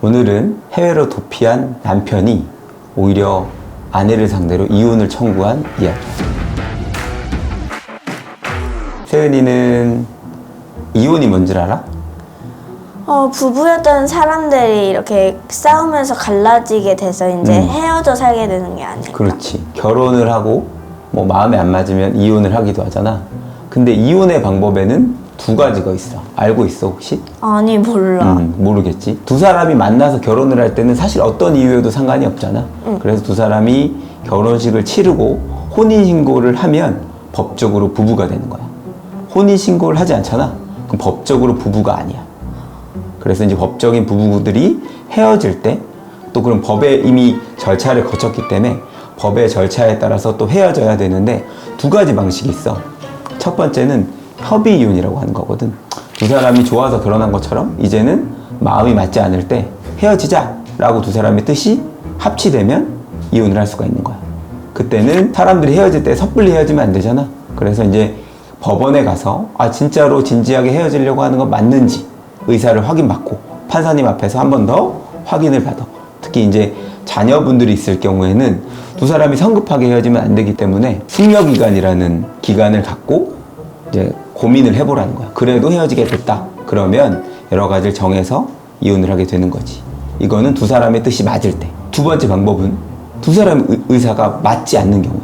오늘은 해외로 도피한 남편이 오히려 아내를 상대로 이혼을 청구한 이야기. 세은이는 이혼이 뭔 줄 알아? 부부였던 사람들이 이렇게 싸우면서 갈라지게 돼서 이제 헤어져 살게 되는 게 아닐까? 그렇지. 결혼을 하고 뭐 마음에 안 맞으면 이혼을 하기도 하잖아. 근데 이혼의 방법에는 두 가지가 있어. 알고 있어 혹시? 아니, 몰라. 모르겠지. 두 사람이 만나서 결혼을 할 때는 사실 어떤 이유여도 상관이 없잖아. 그래서 두 사람이 결혼식을 치르고 혼인신고를 하면 법적으로 부부가 되는 거야. 혼인신고를 하지 않잖아. 그럼 법적으로 부부가 아니야. 그래서 이제 법적인 부부들이 헤어질 때 또 그런 법에 이미 절차를 거쳤기 때문에 법의 절차에 따라서 또 헤어져야 되는데 두 가지 방식이 있어. 첫 번째는 협의 이혼이라고 하는 거거든. 두 사람이 좋아서 결혼한 것처럼 이제는 마음이 맞지 않을 때 헤어지자 라고 두 사람의 뜻이 합치되면 이혼을 할 수가 있는 거야. 그때는 사람들이 헤어질 때 섣불리 헤어지면 안 되잖아. 그래서 이제 법원에 가서 진짜로 진지하게 헤어지려고 하는 건 맞는지 의사를 확인받고 판사님 앞에서 한 번 더 확인을 받아. 특히 이제 자녀분들이 있을 경우에는 두 사람이 성급하게 헤어지면 안 되기 때문에 숙려기간이라는 기간을 갖고 이제 고민을 해보라는 거야. 그래도 헤어지게 됐다. 그러면 여러 가지를 정해서 이혼을 하게 되는 거지. 이거는 두 사람의 뜻이 맞을 때. 두 번째 방법은 두 사람의 의사가 맞지 않는 경우야.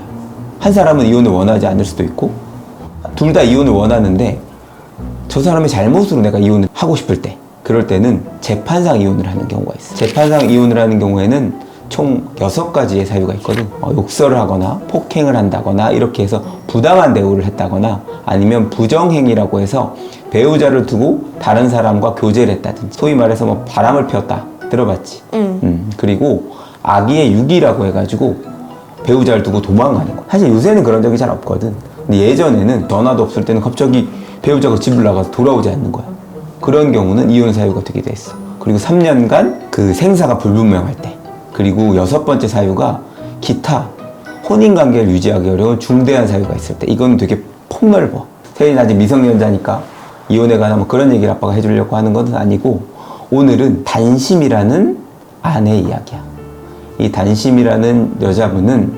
한 사람은 이혼을 원하지 않을 수도 있고 둘 다 이혼을 원하는데 저 사람의 잘못으로 내가 이혼을 하고 싶을 때, 그럴 때는 재판상 이혼을 하는 경우가 있어. 재판상 이혼을 하는 경우에는 총 6가지의 사유가 있거든. 욕설을 하거나 폭행을 한다거나 이렇게 해서 부당한 대우를 했다거나 아니면 부정행위라고 해서 배우자를 두고 다른 사람과 교제를 했다든지 소위 말해서 뭐 바람을 피웠다. 들어봤지? 그리고 악의의 유기라고 해가지고 배우자를 두고 도망가는 거야. 사실 요새는 그런 적이 잘 없거든. 근데 예전에는 전화도 없을 때는 갑자기 배우자가 집을 나가서 돌아오지 않는 거야. 그런 경우는 이혼 사유가 되기도 했어. 그리고 3년간 그 생사가 불분명할 때. 그리고 6번째 사유가 기타 혼인관계를 유지하기 어려운 중대한 사유가 있을 때. 이건 되게 폭넓어. 세인이 아직 미성년자니까 이혼에 관한 뭐 그런 얘기를 아빠가 해주려고 하는 건 아니고, 오늘은 단심이라는 아내의 이야기야. 이 단심이라는 여자분은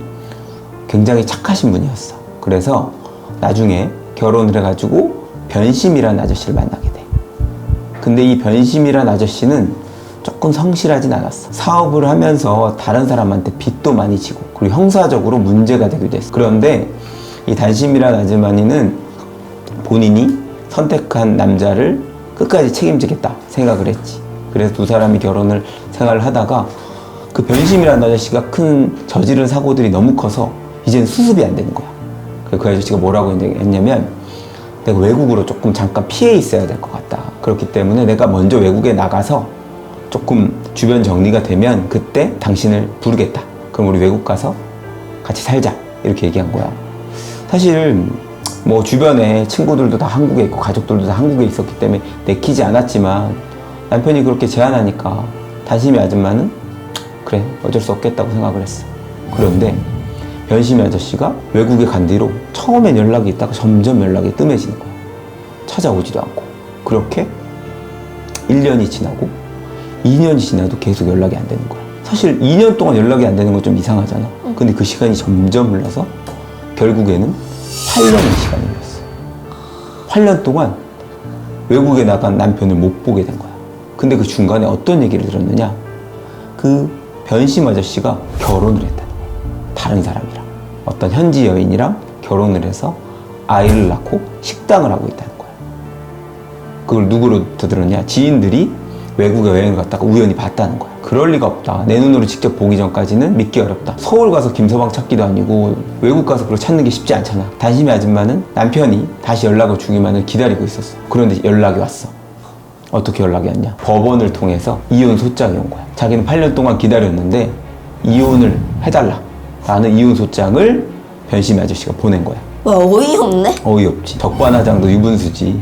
굉장히 착하신 분이었어. 그래서 나중에 결혼을 해가지고 변심이라는 아저씨를 만나게 돼. 근데 이 변심이라는 아저씨는 조금 성실하진 않았어. 사업을 하면서 다른 사람한테 빚도 많이 지고 그리고 형사적으로 문제가 되기도 했어. 그런데 이 단심이라는 아주머니는 본인이 선택한 남자를 끝까지 책임지겠다 생각을 했지. 그래서 두 사람이 결혼을 생활을 하다가 그 변심이라는 아저씨가 큰 저지른 사고들이 너무 커서 이제는 수습이 안 되는 거야. 그 아저씨가 뭐라고 했냐면, 내가 외국으로 조금 잠깐 피해 있어야 될 것 같다. 그렇기 때문에 내가 먼저 외국에 나가서 조금 주변 정리가 되면 그때 당신을 부르겠다. 그럼 우리 외국 가서 같이 살자. 이렇게 얘기한 거야. 사실 뭐 주변에 친구들도 다 한국에 있고 가족들도 다 한국에 있었기 때문에 내키지 않았지만 남편이 그렇게 제안하니까 단심이 아줌마는 그래 어쩔 수 없겠다고 생각을 했어. 그런데 변심이 아저씨가 외국에 간 뒤로 처음엔 연락이 있다가 점점 연락이 뜸해지는 거야. 찾아오지도 않고. 그렇게 1년이 지나고 2년이 지나도 계속 연락이 안 되는 거야. 사실 2년 동안 연락이 안 되는 건 좀 이상하잖아. 근데 그 시간이 점점 흘러서 결국에는 8년의 시간이 흘렀어. 8년 동안 외국에 나간 남편을 못 보게 된 거야. 근데 그 중간에 어떤 얘기를 들었느냐? 그 변심 아저씨가 결혼을 했다는 거야. 다른 사람이랑. 어떤 현지 여인이랑 결혼을 해서 아이를 낳고 식당을 하고 있다는 거야. 그걸 누구로부터 들었냐? 지인들이 외국에 여행을 갔다가 우연히 봤다는 거야. 그럴 리가 없다. 내 눈으로 직접 보기 전까지는 믿기 어렵다. 서울 가서 김서방 찾기도 아니고 외국 가서 그걸 찾는 게 쉽지 않잖아. 단심이 아줌마는 남편이 다시 연락을 주기만을 기다리고 있었어. 그런데 연락이 왔어. 어떻게 연락이 왔냐? 법원을 통해서 이혼 소장이 온 거야. 자기는 8년 동안 기다렸는데 이혼을 해달라 라는 이혼 소장을 변심이 아저씨가 보낸 거야. 와, 어이없네? 어이없지. 덕관화장도 유분수지.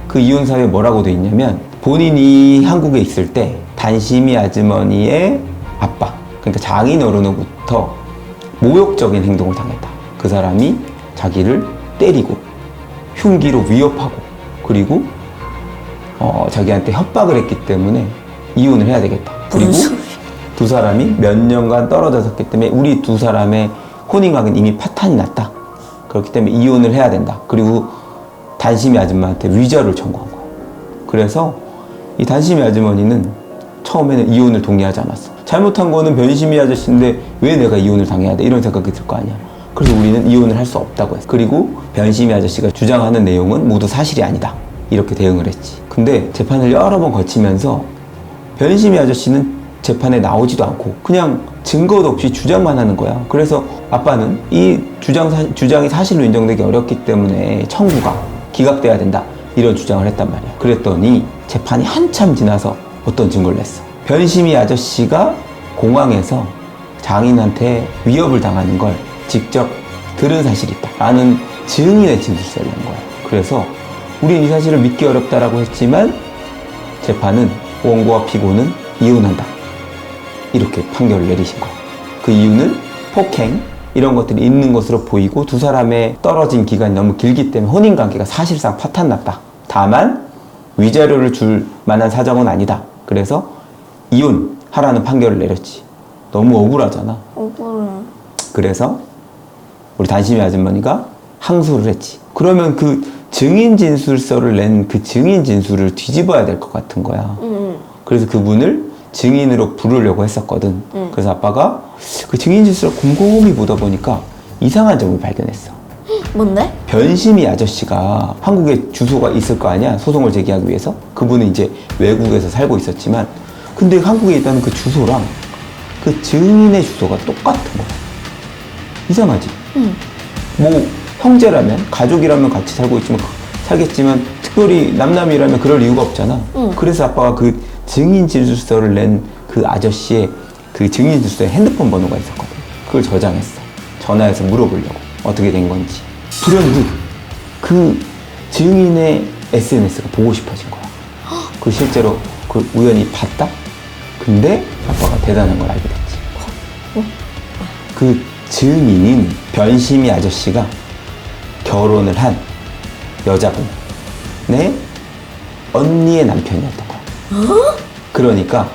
그 이혼 사유에 뭐라고 돼 있냐면, 본인이 한국에 있을 때 단심이 아주머니의 아빠, 그러니까 장인어른으로부터 모욕적인 행동을 당했다. 그 사람이 자기를 때리고 흉기로 위협하고 그리고 자기한테 협박을 했기 때문에 이혼을 해야 되겠다 그리고 무슨 두 사람이 몇 년간 떨어져 섰기 때문에 우리 두 사람의 혼인관계는 이미 파탄이 났다. 그렇기 때문에 이혼을 해야 된다. 그리고 단심이 아줌마한테 위자료를 청구한 거야. 그래서 이 단심이 아주머니는 처음에는 이혼을 동의하지 않았어. 잘못한 거는 변심이 아저씨인데 왜 내가 이혼을 당해야 돼? 이런 생각이 들 거 아니야. 그래서 우리는 이혼을 할 수 없다고 했어. 그리고 변심이 아저씨가 주장하는 내용은 모두 사실이 아니다. 이렇게 대응을 했지. 근데 재판을 여러 번 거치면서 변심이 아저씨는 재판에 나오지도 않고 그냥 증거도 없이 주장만 하는 거야. 그래서 아빠는 이 주장이 사실로 인정되기 어렵기 때문에 청구가 기각돼야 된다. 이런 주장을 했단 말이야. 그랬더니 재판이 한참 지나서 어떤 증거를 냈어. 변심이 아저씨가 공항에서 장인한테 위협을 당하는 걸 직접 들은 사실이 있다 라는 증인의 진술서를 낸 거야. 그래서 우린 이 사실을 믿기 어렵다라고 했지만 재판은 원고와 피고는 이혼한다 이렇게 판결을 내리신 거야. 그 이유는 폭행 이런 것들이 있는 것으로 보이고 두 사람의 떨어진 기간이 너무 길기 때문에 혼인관계가 사실상 파탄났다. 다만 위자료를 줄 만한 사정은 아니다. 그래서 이혼하라는 판결을 내렸지. 너무 억울하잖아. 그래서 우리 단심이 아주머니가 항소를 했지. 그러면 그 증인 진술서를 낸 그 증인 진술을 뒤집어야 될 것 같은 거야. 그래서 그분을 증인으로 부르려고 했었거든. 그래서 아빠가 그 증인 진술을 곰곰이 보다 보니까 이상한 점을 발견했어. 뭔데? 변심이 아저씨가 한국에 주소가 있을 거 아니야? 소송을 제기하기 위해서. 그분은 이제 외국에서 살고 있었지만 근데 한국에 있다는 그 주소랑 그 증인의 주소가 똑같은 거야. 이상하지? 뭐 형제라면 가족이라면 같이 살겠지만 특별히 남남이라면 그럴 이유가 없잖아. 그래서 아빠가 그 증인 진술서를 낸 그 아저씨의 그 증인 진술서에 핸드폰 번호가 있었거든. 그걸 저장했어. 전화해서 물어보려고 어떻게 된 건지. 불현듯 그 증인의 SNS가 보고 싶어진 거야. 그 실제로 그 우연히 봤다? 근데 아빠가 대단한 걸 알게 됐지. 그 증인인 변심이 아저씨가 결혼을 한 여자분의 언니의 남편이었던 거야. 그러니까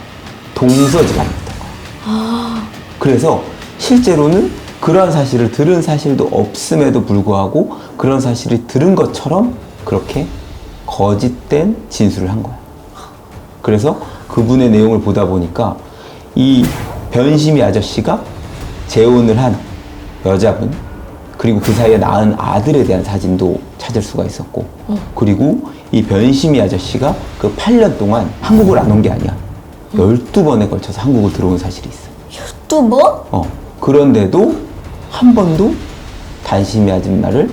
동서지간이었던 거야. 그래서 실제로는 그런 사실을 들은 사실도 없음에도 불구하고 그런 사실을 들은 것처럼 그렇게 거짓된 진술을 한 거야. 그래서 그분의 내용을 보다 보니까 이 변심이 아저씨가 재혼을 한 여자분 그리고 그 사이에 낳은 아들에 대한 사진도 찾을 수가 있었고 그리고 이 변심이 아저씨가 그 8년 동안 한국을 안 온 게 아니야. 12번에 걸쳐서 한국을 들어온 사실이 있어. 12번? 그런데도 한 번도 단심이 아줌마를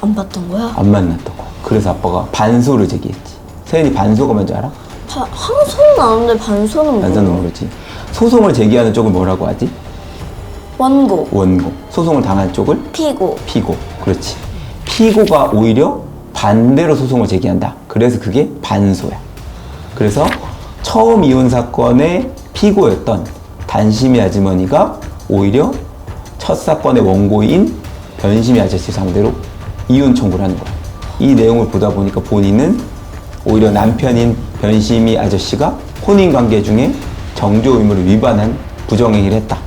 안 봤던 거야? 안 만났던 거야. 그래서 아빠가 반소를 제기했지. 세연이 반소가 뭔지 알아? 항소는 아는데 반소는 뭐야? 반소는 모르지. 소송을 제기하는 쪽을 뭐라고 하지? 원고. 원고. 소송을 당한 쪽을? 피고. 피고. 그렇지. 피고가 오히려 반대로 소송을 제기한다. 그래서 그게 반소야. 그래서 처음 이혼 사건의 피고였던 단심이 아주머니가 오히려 첫 사건의 원고인 변심이 아저씨 상대로 이혼 청구를 하는 거야. 이 내용을 보다 보니까 본인은 오히려 남편인 변심이 아저씨가 혼인관계 중에 정조 의무를 위반한 부정행위를 했다.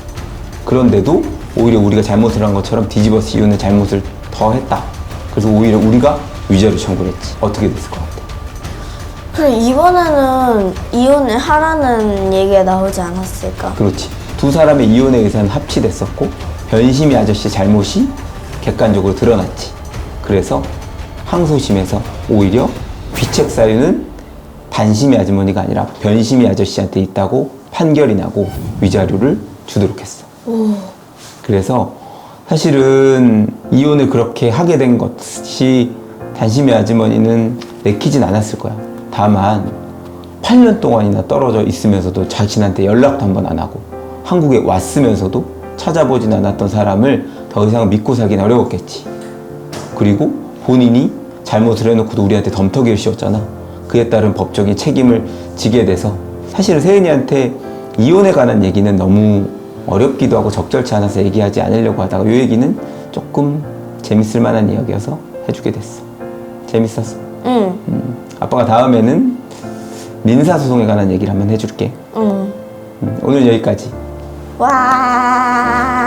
그런데도 오히려 우리가 잘못을 한 것처럼 뒤집어서 이혼의 잘못을 더 했다. 그래서 오히려 우리가 위자료 청구를 했지. 어떻게 됐을 것 같아? 그럼 이번에는 이혼을 하라는 얘기가 나오지 않았을까? 그렇지. 두 사람의 이혼의 의사는 합치됐었고 변심이 아저씨 잘못이 객관적으로 드러났지. 그래서 항소심에서 오히려 귀책 사유는 단심이 아주머니가 아니라 변심이 아저씨한테 있다고 판결이 나고 위자료를 주도록 했어. 그래서 사실은 이혼을 그렇게 하게 된 것이 단심이 아주머니는 내키진 않았을 거야. 다만 8년 동안이나 떨어져 있으면서도 자신한테 연락도 한 번 안 하고 한국에 왔으면서도 찾아보진 않았던 사람을 더 이상 믿고 살기는 어려웠겠지. 그리고 본인이 잘못을 해놓고도 우리한테 덤터기를 씌웠잖아. 그에 따른 법적인 책임을 지게 돼서 사실 세은이한테 이혼에 관한 얘기는 너무 어렵기도 하고 적절치 않아서 얘기하지 않으려고 하다가 이 얘기는 조금 재밌을 만한 이야기여서 해주게 됐어. 재밌었어. 응. 아빠가 다음에는 민사소송에 관한 얘기를 한번 해줄게. 와. 오늘 여기까지. 와.